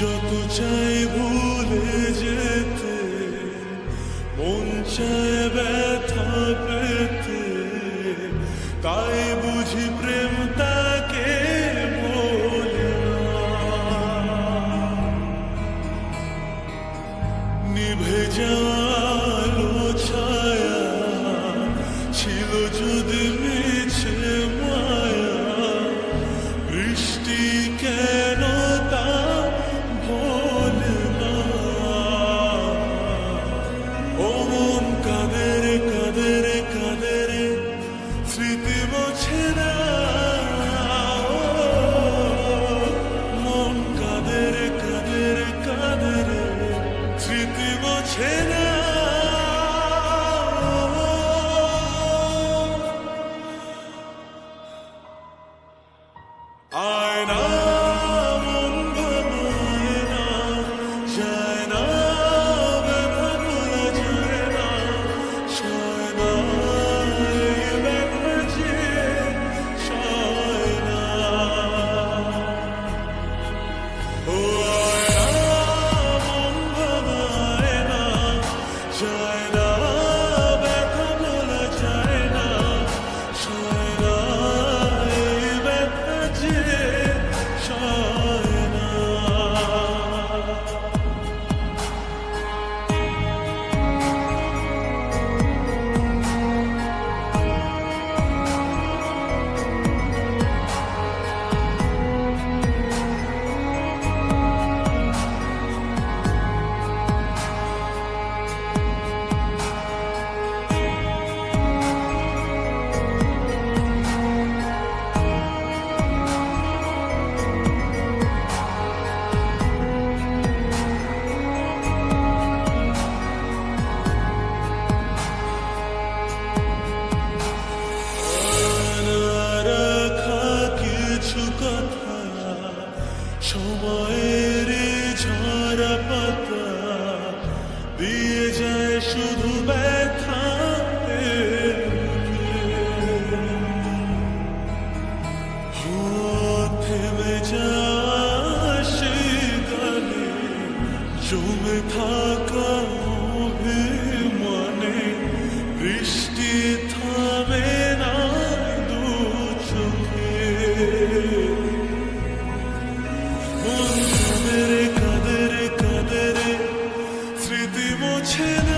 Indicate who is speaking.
Speaker 1: যত চাই ভুলে যেতে, মন চায় ব্যথা পেতে, তাই বুঝি প্রেম তাকে বলে না। নিভে যাওয়ালো ছায়া ছিল যদি মিছে মায়া, বৃষ্টি কেন তা ভোলে না। ও মন কাঁদে রে কাঁদে রে কাঁদে রে, স্মৃতি মোছে না। মন কাঁদে রে কাঁদে রে কাঁদে রে, স্মৃতি মোছে না। আয়না মন ভাঙায় না, যায় না ব্যথা ভোলা যায় না, সয় না এই ব্যথা যে সয় না। ও আয়না মন ভাঙায় না, যায় না ব্যথা ভোলা যায় না, সয় না এই ব্যথা যে সয় না। সময়ের ঝরা পাতা দিয়ে যায় শুধু ব্যথা, থেমে যায় সেই গানে জমে থাকা অভিমানে, বৃষ্টি থামে না দু চোখে। মন কাঁদে রে কাঁদে রে কাঁদে রে, স্মৃতি মোছে না।